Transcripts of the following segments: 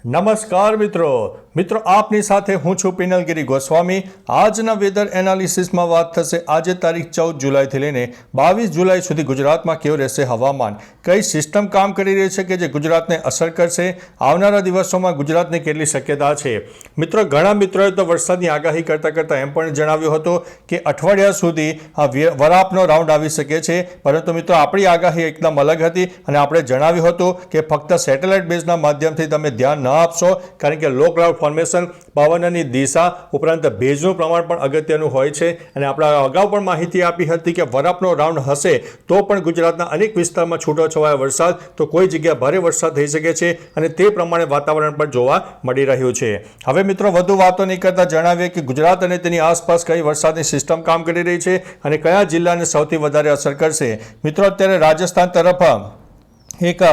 નમસ્કાર મિત્રો આપની સાથે હું છું પિનલગીરી ગોસ્વામી। આજના વેધર એનાલિસિસમાં વાત થશે આજે તારીખ 14 જુલાઈથી લઈને 22 જુલાઈ સુધી ગુજરાતમાં કેવું રહેશે હવામાન, કઈ સિસ્ટમ કામ કરી રહી છે કે જે ગુજરાતને અસર કરશે, આવનારા દિવસોમાં ગુજરાતની કેટલી શક્યતા છે। મિત્રો ઘણા મિત્રોએ તો વરસાદની આગાહી કરતાં એમ પણ જણાવ્યું હતું કે અઠવાડિયા સુધી આ વરાપનો રાઉન્ડ આવી શકે છે, પરંતુ મિત્રો આપણી આગાહી એકદમ અલગ હતી અને આપણે જણાવ્યું હતું કે ફક્ત સેટેલાઇટ બેઝના માધ્યમથી તમે ધ્યાન ન આપશો, કારણ કે લો ક્લાઉડ ફોર્મેશન, પવનની દિશા ઉપરાંત ભેજનું પ્રમાણ પણ અગત્યનું હોય છે અને આપણે અગાઉ પણ માહિતી આપી હતી કે વરાપનો રાઉન્ડ હશે તો પણ ગુજરાતના અનેક વિસ્તારમાં છૂટોછવાયો વરસાદ, તો કોઈ જગ્યાએ ભારે વરસાદ થઈ શકે છે અને તે પ્રમાણે વાતાવરણ પણ જોવા મળી રહ્યું છે। હવે મિત્રો વધુ વાતો નહીં કરતા જણાવીએ કે ગુજરાત અને તેની આસપાસ કઈ વરસાદની સિસ્ટમ કામ કરી રહી છે અને કયા જિલ્લાને સૌથી વધારે અસર કરશે। મિત્રો અત્યારે રાજસ્થાન તરફ એક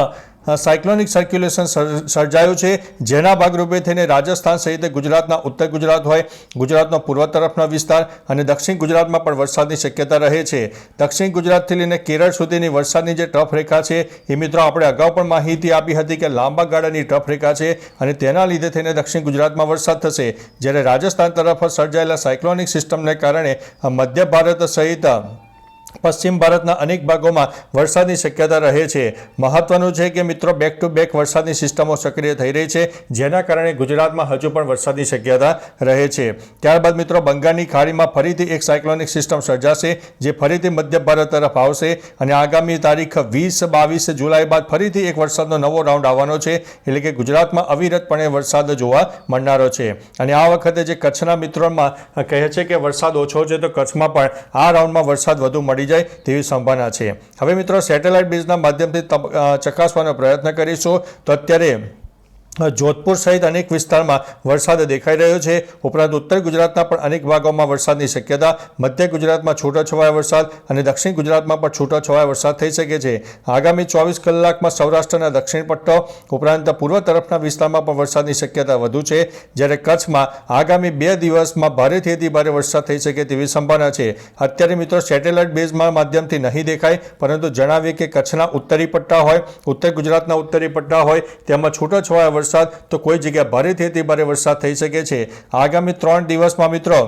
સાયક્લોનિક સર્ક્યુલેશન સર્જાયું છે, જેના ભાગરૂપે થઈને રાજસ્થાન સહિત ગુજરાતના ઉત્તર ગુજરાત હોય, ગુજરાતનો પૂર્વ તરફના વિસ્તાર અને દક્ષિણ ગુજરાતમાં પણ વરસાદની શક્યતા રહે છે। દક્ષિણ ગુજરાતથી લઈને કેરળ સુધીની વરસાદની જે ટફ રેખા છે એ મિત્રો આપણે અગાઉ પણ માહિતી આપી હતી કે લાંબા ગાળાની ટફ રેખા છે અને તેના લીધે થઈને દક્ષિણ ગુજરાતમાં વરસાદ થશે, જ્યારે રાજસ્થાન તરફ સર્જાયેલા સાયક્લોનિક સિસ્ટમને કારણે મધ્ય ભારત સહિત પશ્ચિમ ભારતના અનેક ભાગોમાં વરસાદની શક્યતા રહે છે। મહત્વનું છે કે મિત્રો બેક ટુ બેક વરસાદની સિસ્ટમો સક્રિય થઈ રહી છે, જેના કારણે ગુજરાતમાં હજુ પણ વરસાદની શક્યતા રહે છે। ત્યારબાદ મિત્રો બંગાળની ખાડીમાં ફરીથી એક સાયક્લોનિક સિસ્ટમ સર્જાશે, જે ફરીથી મધ્ય ભારત તરફ આવશે અને આગામી તારીખ 20-22 જુલાઈ બાદ ફરીથી એક વરસાદનો નવો રાઉન્ડ આવવાનો છે, એટલે કે ગુજરાતમાં અવિરતપણે વરસાદ જોવા મળનારો છે। અને આ વખતે જે કચ્છના મિત્રોમાં કહે છે કે વરસાદ ઓછો છે, તો કચ્છમાં પણ આ રાઉન્ડમાં વરસાદ વધુ મળી જાય તેવી સંભાવના છે। હવે મિત્રો સેટેલાઇટ બેઝના માધ્યમથી ચકાસવાનો પ્રયત્ન કરીશું તો અત્યારે જોધપુર સહિત અનેક વિસ્તારમાં વરસાદ દેખાઈ રહ્યો છે, ઉપરાંત ઉત્તર ગુજરાતના પણ અનેક ભાગોમાં વરસાદની શક્યતા, મધ્ય ગુજરાતમાં છૂટોછવાયો વરસાદ અને દક્ષિણ ગુજરાતમાં પણ છૂટોછવાયો વરસાદ થઈ શકે છે। આગામી 24 કલાકમાં સૌરાષ્ટ્રના દક્ષિણ પટ્ટો ઉપરાંત પૂર્વ તરફના વિસ્તારમાં પણ વરસાદની શક્યતા વધુ છે, જ્યારે કચ્છમાં આગામી 2 દિવસમાં ભારેથી અતિ ભારે વરસાદ થઈ શકે તેવી સંભાવના છે। અત્યારે મિત્રો સેટેલાઇટ બેઝમાં માધ્યમથી નહીં દેખાય, પરંતુ જણાવીએ કે કચ્છના ઉત્તરી પટ્ટા હોય, ઉત્તર ગુજરાતના ઉત્તરી પટ્ટા હોય, તેમાં છૂટોછવાયો વરસાદ તો કોઈ જગ્યાએ ભારેથી અતિ ભારે વરસાદ થઈ શકે છે। આગામી 3 દિવસમાં મિત્રો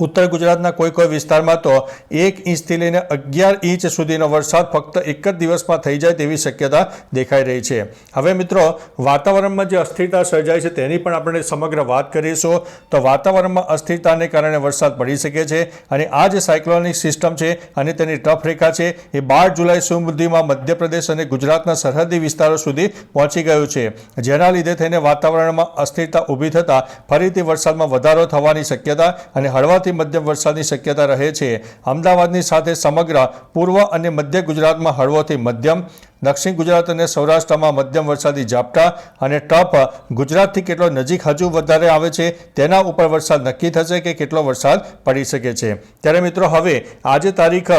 ઉત્તર ગુજરાતના કોઈ વિસ્તારમાં તો 1 ઇંચથી લઈને 11 ઇંચ સુધીનો વરસાદ ફક્ત એક જ દિવસમાં થઈ જાય તેવી શક્યતા દેખાઈ રહી છે। હવે મિત્રો વાતાવરણમાં જે અસ્થિરતા સર્જાય છે તેની પણ આપણે સમગ્ર વાત કરીશું, તો વાતાવરણમાં અસ્થિરતાને કારણે વરસાદ પડી શકે છે અને આ જે સાયક્લોનિક સિસ્ટમ છે અને તેની ટફ રેખા છે એ 12 જુલાઈ સુધીમાં મધ્યપ્રદેશ અને ગુજરાતના સરહદી વિસ્તારો સુધી પહોંચી ગયું છે, જેના લીધે થઈને વાતાવરણમાં અસ્થિરતા ઊભી થતાં ફરીથી વરસાદમાં વધારો થવાની શક્યતા અને હળવા મધ્યમ વરસાદની શક્યતા રહે છે। અમદાવાદની સાથે સમગ્ર પૂર્વ અને મધ્ય ગુજરાતમાં હળવોથી મધ્યમ, દક્ષિણ ગુજરાત અને સૌરાષ્ટ્રમાં મધ્યમ વરસાદી ઝાપટા અને ટપ ગુજરાતથી કેટલો નજીક હજુ વધારે આવે છે તેના ઉપર વરસાદ નક્કી થશે કે કેટલો વરસાદ પડી શકે છે। ત્યારે મિત્રો હવે આજે તારીખ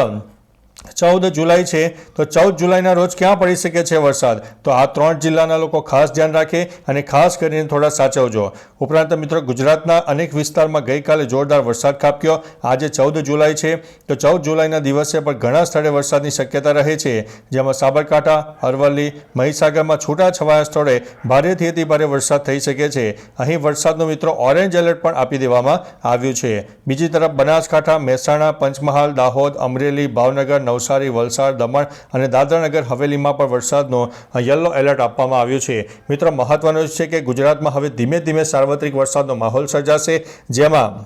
14 જુલાઈ છે, તો 14 જુલાઈના રોજ ક્યાં પડી શકે છે વરસાદ, તો આ 3 જિલ્લાના લોકો ખાસ ધ્યાન રાખે અને ખાસ કરીને થોડા સાચવજો। ઉપરાંત મિત્રો ગુજરાતના અનેક વિસ્તારમાં ગઈકાલે જોરદાર વરસાદ ખાબક્યો, આજે 14 જુલાઈ છે, તો 14 જુલાઈના દિવસે પણ ઘણા સ્થળે વરસાદની શક્યતા રહે છે, જેમાં સાબરકાંઠા, અરવલ્લી, મહીસાગરમાં છૂટાછવાયા સ્થળે ભારેથી અતિ ભારે વરસાદ થઈ શકે છે। અહીં વરસાદનું મિત્રો ઓરેન્જ એલર્ટ પણ આપી દેવામાં આવ્યું છે। બીજી તરફ બનાસકાંઠા, મહેસાણા, પંચમહાલ, દાહોદ, અમરેલી, ભાવનગર, નવસારી, વલસાડ, દમણ અને દાદરાનગર હવેલીમાં પણ વરસાદનો યલો એલર્ટ આપવામાં આવ્યું છે। મિત્રો મહત્વનું છે કે ગુજરાતમાં હવે ધીમે ધીમે સાર્વત્રિક વરસાદનો માહોલ સર્જાશે, જેમાં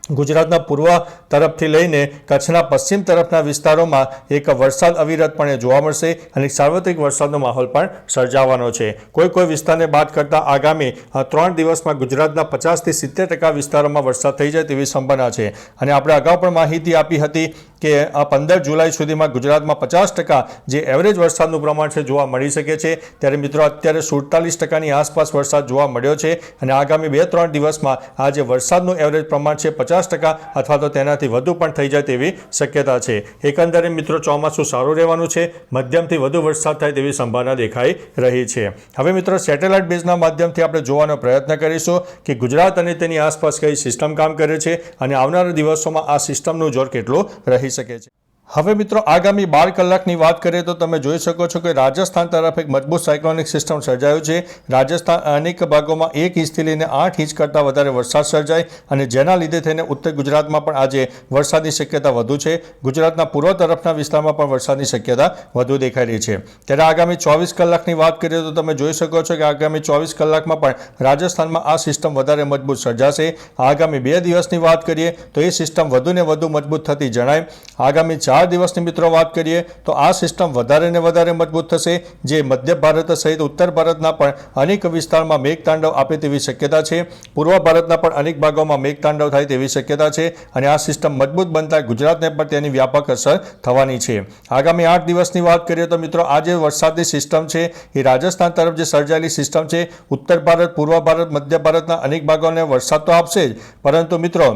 ગુજરાતના પૂર્વ તરફથી લઈને કચ્છના પશ્ચિમ તરફના વિસ્તારોમાં એક વરસાદ અવિરતપણે જોવા મળશે અને સાર્વત્રિક વરસાદનો માહોલ પણ સર્જાવાનો છે। કોઈ વિસ્તારને બાદ કરતાં આગામી 3 દિવસમાં ગુજરાતના 50% થી 70% વિસ્તારોમાં વરસાદ થઈ જાય તેવી સંભાવના છે અને આપણે અગાઉ પણ માહિતી આપી હતી કે આ 15 જુલાઈ સુધીમાં ગુજરાતમાં 50% જે એવરેજ વરસાદનું પ્રમાણ છે જોવા મળી શકે છે, ત્યારે મિત્રો અત્યારે 47%ની આસપાસ વરસાદ જોવા મળ્યો છે અને આગામી 2-3 દિવસમાં આ જે વરસાદનું એવરેજ પ્રમાણ છે 50% અથવા તો તેનાથી વધુ પણ થઈ જાય તેવી શક્યતા છે। એકંદરે મિત્રો ચોમાસું સારું રહેવાનું છે, મધ્યમથી વધુ વરસાદ થાય તેવી સંભાવના દેખાઈ રહી છે। હવે મિત્રો સેટેલાઇટ બેઝના માધ્યમથી આપણે જોવાનો પ્રયત્ન કરીશું કે ગુજરાત અને તેની આસપાસ કઈ સિસ્ટમ કામ કરે છે અને આવનારા દિવસોમાં આ સિસ્ટમનું જોર કેટલું રહી શકે છે। હવે મિત્રો આગામી 12 કલાકની વાત કરીએ તો તમે જોઈ શકો છો કે રાજસ્થાન તરફ એક મજબૂત સાયક્લોનિક સિસ્ટમ સર્જાયું છે. રાજસ્થાન અનેક ભાગોમાં 1 ઇંચથી લઈને 8 ઇંચ કરતાં વધારે વરસાદ સર્જાય અને જેના લીધે થઈને ઉત્તર ગુજરાતમાં પણ આજે વરસાદની શક્યતા વધુ છે. ગુજરાતના પૂર્વ તરફના વિસ્તારમાં પણ વરસાદની શક્યતા વધુ દેખાઈ રહી છે. ત્યારે આગામી 24 કલાકની વાત કરીએ તો તમે જોઈ શકો છો કે આગામી 24 કલાકમાં પણ રાજસ્થાનમાં આ સિસ્ટમ વધારે મજબૂત સર્જાશે. આગામી 2 દિવસની વાત કરીએ તો એ સિસ્ટમ વધુ ને વધુ મજબૂત થતી જણાય. આગામી 4 દિવસની મિત્રો વાત કરીએ તો આ સિસ્ટમ વધારે ને વધારે મજબૂત થશે, જે મધ્ય ભારત સહિત ઉત્તર ભારતના પણ અનેક વિસ્તારમાં મેઘતાંડવ આપે તેવી શક્યતા છે. પૂર્વ ભારતના પણ અનેક ભાગોમાં મેઘતાંડવ થાય તેવી શક્યતા છે અને આ સિસ્ટમ મજબૂત બનતા ગુજરાતને પણ તેની વ્યાપક અસર થવાની છે. આગામી 8 દિવસની વાત કરીએ તો મિત્રો આ જે વરસાદની સિસ્ટમ છે એ રાજસ્થાન તરફ જે સર્જાયેલી સિસ્ટમ છે, ઉત્તર ભારત, પૂર્વ ભારત, મધ્ય ભારતના અનેક ભાગોને વરસાદ તો આપશે જ, પરંતુ મિત્રો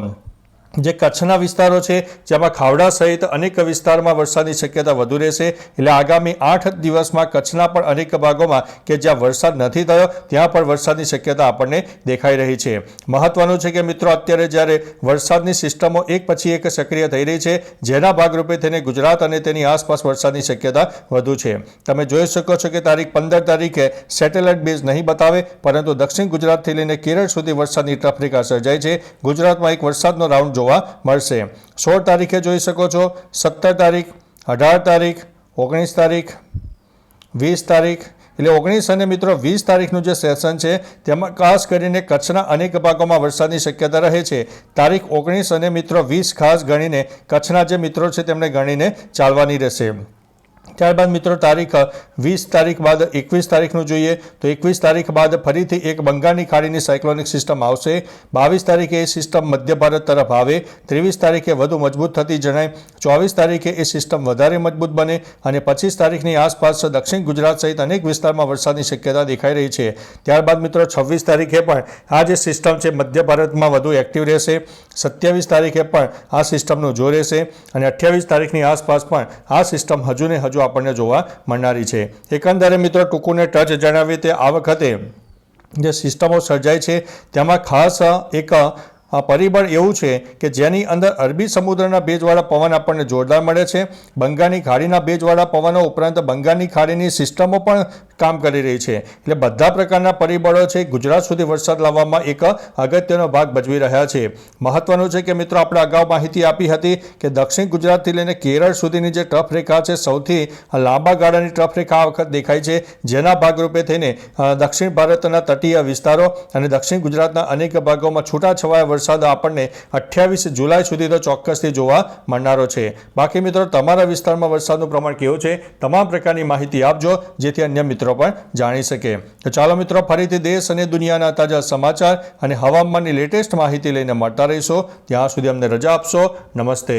જે કચ્છના વિસ્તારો છે જેમાં ખાવડા સહિત અનેક વિસ્તારમાં વરસાદની શક્યતા વધુ રહેશે. એટલે આગામી 8 દિવસમાં કચ્છના પણ અનેક ભાગોમાં કે જ્યાં વરસાદ નથી થયો ત્યાં પણ વરસાદની શક્યતા આપણને દેખાઈ રહી છે. મહત્વનું છે કે મિત્રો અત્યારે જ્યારે વરસાદની સિસ્ટમો એક પછી એક સક્રિય થઈ રહી છે, જેના ભાગરૂપે તેને ગુજરાત અને તેની આસપાસ વરસાદની શક્યતા વધુ છે. તમે જોઈ શકો છો કે તારીખ 15 તારીખે સેટેલાઇટ બેઝ નહીં બતાવે, પરંતુ દક્ષિણ ગુજરાતથી લઈને કેરળ સુધી વરસાદની ટ્રફરેખા સર્જાય છે. ગુજરાતમાં એક વરસાદનો રાઉન્ડ જોવા મળશે. 16 તારીખે જોઈ શકો છો, 17 તારીખ, 18 તારીખ, 19 તારીખ, 20 તારીખ, એટલે 19 અને મિત્રો 20 તારીખનું જે સેશન છે તેમાં ખાસ કરીને કચ્છના અનેક ભાગોમાં વરસાદની શક્યતા રહે છે. તારીખ 19 અને મિત્રો 20 ખાસ ગણીને કચ્છના જે મિત્રો છે તેમને ગણીને ચાલવાની રહેશે. ત્યારબાદ મિત્રો તારીખ 20 તારીખ બાદ 21 તારીખનું જોઈએ તો 21 તારીખ બાદ ફરીથી એક બંગાળની ખાડીની સાયક્લોનિક સિસ્ટમ આવશે. 22 તારીખે એ સિસ્ટમ મધ્ય ભારત તરફ આવે. 23 તારીખે વધુ મજબૂત થતી જણાય. 24 તારીખે એ સિસ્ટમ વધારે મજબૂત બને અને 25 તારીખની આસપાસ દક્ષિણ ગુજરાત સહિત અનેક વિસ્તારમાં વરસાદની શક્યતા દેખાઈ રહી છે. ત્યારબાદ મિત્રો 26 તારીખે પણ આ જે સિસ્ટમ છે મધ્ય ભારતમાં વધુ એક્ટિવ રહેશે. 27 તારીખે પણ આ સિસ્ટમનું જોર રહેશે અને 28 તારીખની આસપાસ પણ આ સિસ્ટમ હજુ ને હજુ આપણને જોવા મળનારી છે. એકંદરે મિત્રો ટૂંકુને ટચ જણાવીએ તે આ વખતે જે સિસ્ટમો સર્જાય છે તેમાં ખાસ એક પરિબળ એવું છે કે જેની અંદર અરબી સમુદ્રના ભેજવાળા પવન આપણને જોરદાર મળે છે. બંગાળની ખાડીના ભેજવાળા પવનો ઉપરાંત બંગાળની ખાડીની સિસ્ટમો પણ કામ કરી રહી છે. એટલે બધા પ્રકારના પરિબળો છે ગુજરાત સુધી વરસાદ લાવવામાં એક અગત્યનો ભાગ ભજવી રહ્યા છે. મહત્વનું છે કે મિત્રો આપણે અગાઉ માહિતી આપી હતી કે દક્ષિણ ગુજરાતથી લઈને કેરળ સુધીની જે ટ્રફ રેખા છે સૌથી લાંબા ગાળાની ટ્રફ રેખા આ વખત દેખાય છે, જેના ભાગરૂપે થઈને દક્ષિણ ભારતના તટીય વિસ્તારો અને દક્ષિણ ગુજરાતના અનેક ભાગોમાં છૂટાછવાયા વરસાદ આપણને 28 જુલાઈ સુધી તો ચોક્કસથી જોવા મળનારો છે. બાકી મિત્રો તમારા વિસ્તારમાં વરસાદનું પ્રમાણ કેવું છે, તમામ પ્રકારની માહિતી આપજો જેથી અન્ય મિત્રો પણ જાણી શકે. તો ચાલો મિત્રો ફરીથી દેશ અને દુનિયાના તાજા સમાચાર અને હવામાનની લેટેસ્ટ માહિતી લઈને મળતા રહીશો. ત્યાં સુધી અમને રજા આપશો. નમસ્તે.